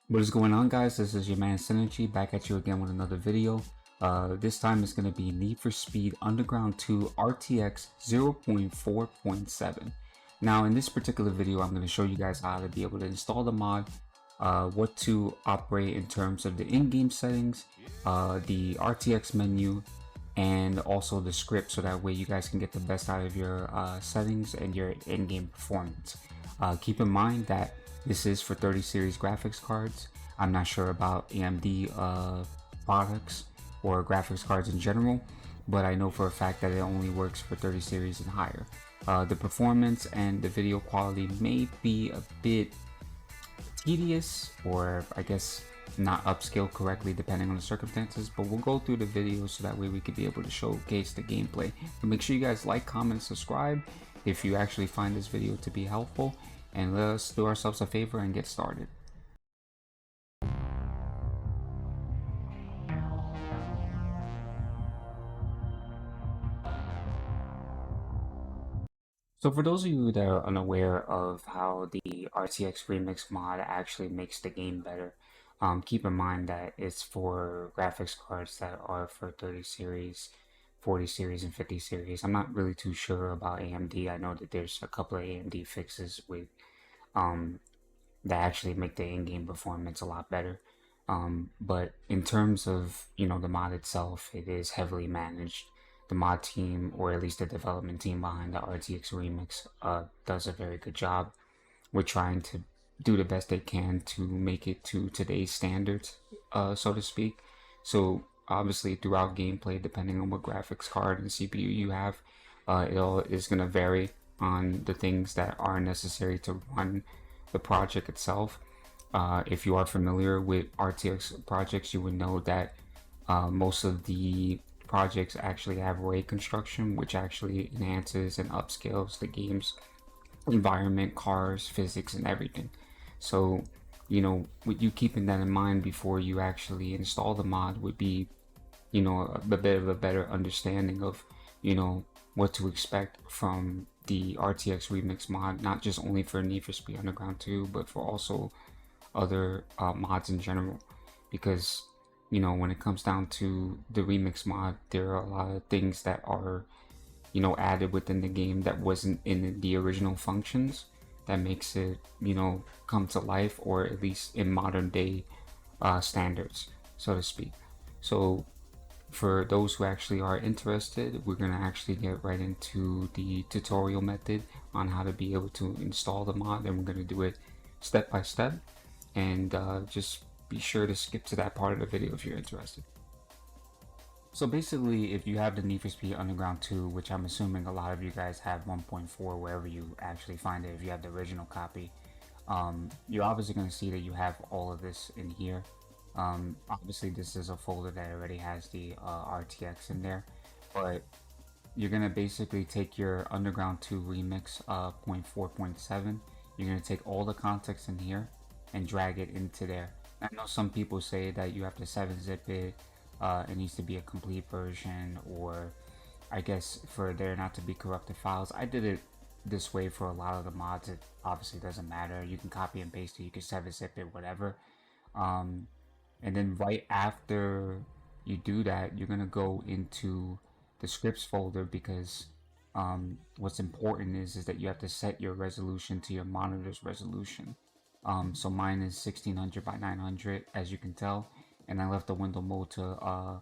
What is going on, guys? This is your man Synergy back at you again with another video. This time it's going to be Need for Speed Underground 2 RTX 0.4.7. Now in this particular video I'm going to show you guys how to be able to install the mod, what to operate in terms of the in-game settings, the RTX menu, and also the script, so that way you guys can get the best out of your settings and your in-game performance. Keep in mind that this is for 30 series graphics cards. I'm not sure about AMD products or graphics cards in general, but I know for a fact that it only works for 30 series and higher. The performance and the video quality may be a bit tedious, or I guess not upscale correctly depending on the circumstances, but we'll go through the video so that way we could be able to showcase the gameplay. But make sure you guys like, comment, subscribe if you actually find this video to be helpful, and let us do ourselves a favor and get started. So for those of you that are unaware of how the RTX Remix mod actually makes the game better, keep in mind that it's for graphics cards that are for 30 series, 40 series, and 50 series. I'm not really too sure about AMD. I know that there's a couple of AMD fixes with um, that actually make the in-game performance a lot better. But in terms of, the mod itself, it is heavily managed. The mod team, or at least the development team behind the RTX Remix, does a very good job. We're trying to do the best they can to make it to today's standards, so to speak. So obviously throughout gameplay, depending on what graphics card and CPU you have, it all is going to vary on the things that are necessary to run the project itself. If you are familiar with RTX projects, you would know that most of the projects actually have ray construction, which actually enhances and upscales the game's environment, cars, physics, and everything. So, with you keeping that in mind before you actually install the mod would be, a bit of a better understanding of, what to expect from the RTX Remix mod, not just only for Need for Speed Underground 2, but for also other mods in general. Because, when it comes down to the Remix mod, there are a lot of things that are added within the game that wasn't in the original functions, that makes it come to life, or at least in modern day standards, so to speak. So for those who actually are interested, we're going to actually get right into the tutorial method on how to be able to install the mod, and we're going to do it step by step, and just be sure to skip to that part of the video if you're interested. So basically, if you have the Need for Speed Underground 2, which I'm assuming a lot of you guys have 1.4 wherever you actually find it, if you have the original copy, you're obviously going to see that you have all of this in here. Obviously this is a folder that already has the RTX in there, but you're going to basically take your Underground 2 Remix 0.4.7. You're going to take all the context in here and drag it into there. I know some people say that you have to 7-zip it, it needs to be a complete version, or I guess for there not to be corrupted files. I did it this way for a lot of the mods. It obviously doesn't matter. You can copy and paste it, you can 7-zip it, whatever. And then right after you do that, you're gonna go into the scripts folder, because what's important is that you have to set your resolution to your monitor's resolution. So mine is 1600 by 900, as you can tell, and I left the window mode to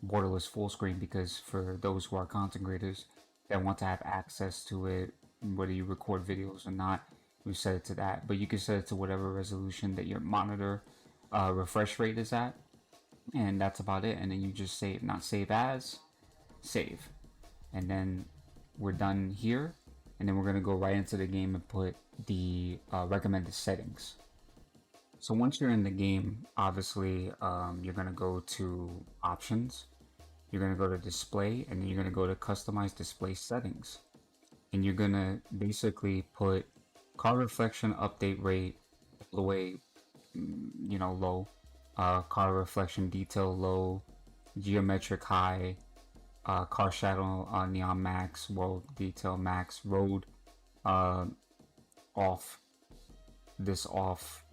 borderless full screen, because for those who are content creators that want to have access to it, whether you record videos or not, we set it to that. But you can set it to whatever resolution that your monitor refresh rate is at, and that's about it. And then you just save, not save as, save, and then we're done here. And then we're going to go right into the game and put the recommended settings. So once you're in the game, obviously you're going to go to options, you're going to go to display, and then you're going to go to customize display settings, and you're going to basically put car reflection update rate all the way low, car reflection detail low, geometric high, car shadow neon max, world detail max, road off, this off,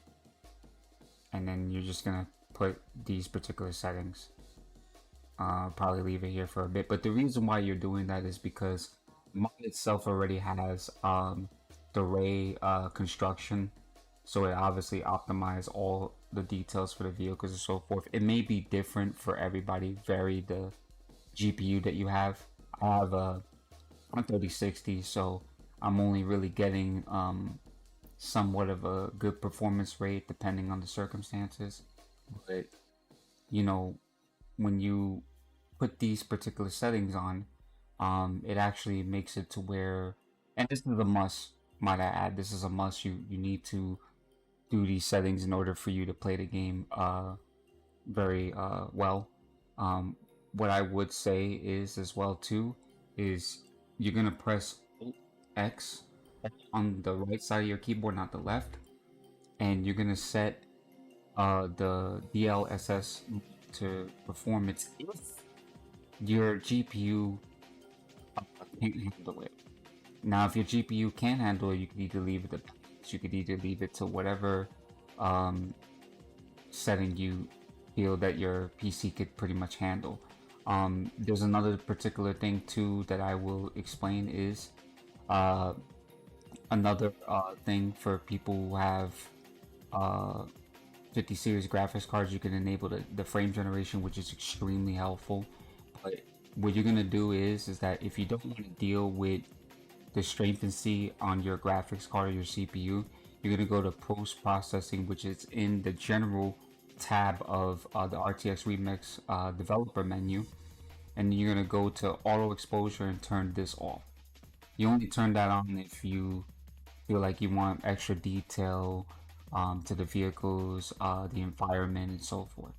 and then you're just gonna put these particular settings. Probably leave it here for a bit, but the reason why you're doing that is because mod itself already has the ray construction, so it obviously optimizes all the details for the vehicles and so forth. It may be different for everybody, vary the GPU that you have. I have a 3060, so I'm only really getting somewhat of a good performance rate depending on the circumstances. But you know, when you put these particular settings on, it actually makes it to where, and this is a must, might I add, this is a must. You need to do these settings in order for you to play the game very well. Um, what I would say is as well too is you're gonna press Alt X on the right side of your keyboard, not the left, and you're gonna set the DLSS to performance if your GPU can't handle it. Now, if your GPU can handle it, you could either leave it to you could either leave it to whatever setting you feel that your PC could pretty much handle. There's another particular thing too that I will explain is another thing for people who have 50 series graphics cards. You can enable the frame generation, which is extremely helpful. But what you're gonna do is that if you don't want to deal with the strengthency on your graphics card or your CPU, you're gonna go to post processing, which is in the general tab of the RTX Remix developer menu, and you're gonna go to auto exposure and turn this off. You only turn that on if you feel like you want extra detail to the vehicles, the environment, and so forth,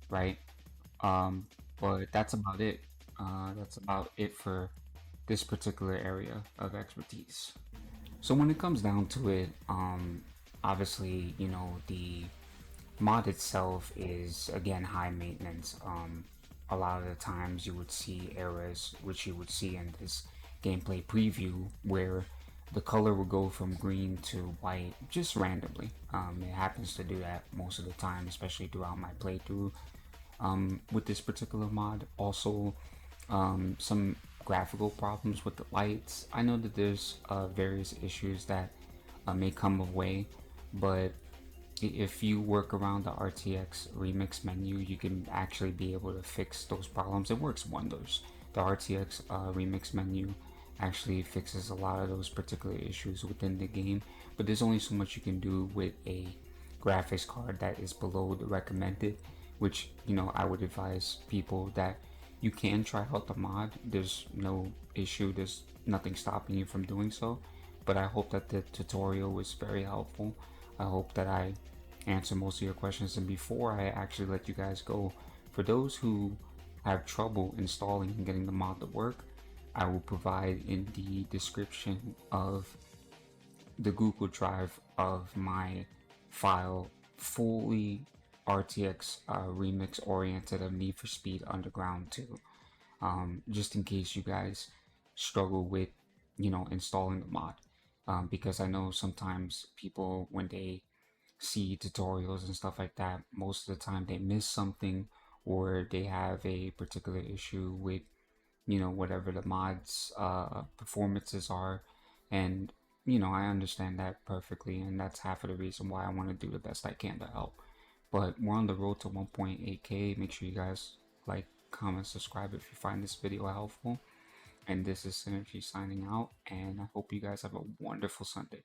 right? But that's about it. That's about it for this particular area of expertise. So when it comes down to it, obviously, you know, the mod itself is again high maintenance. A lot of the times you would see errors, which you would see in this gameplay preview, where the color will go from green to white just randomly. It happens to do that most of the time, especially throughout my playthrough with this particular mod. Also, some graphical problems with the lights. I know that there's various issues that may come away, but if you work around the RTX Remix menu, you can actually be able to fix those problems. It works wonders. The RTX Remix menu actually fixes a lot of those particular issues within the game, but there's only so much you can do with a graphics card that is below the recommended, which, you know, I would advise people that you can try out the mod. There's no issue, there's nothing stopping you from doing so, but I hope that the tutorial was very helpful. I hope that I answer most of your questions, and before I actually let you guys go, for those who have trouble installing and getting the mod to work, I will provide in the description of the Google Drive of my file fully RTX remix oriented of Need for Speed Underground 2, just in case you guys struggle with, you know, installing the mod, because I know sometimes people, when they see tutorials and stuff like that, most of the time they miss something, or they have a particular issue with, you know, whatever the mod's performances are. And you know, I understand that perfectly, and that's half of the reason why I want to do the best I can to help. But we're on the road to 1.8k. Make sure you guys like, comment, subscribe if you find this video helpful. And this is Synergy signing out, and I hope you guys have a wonderful Sunday.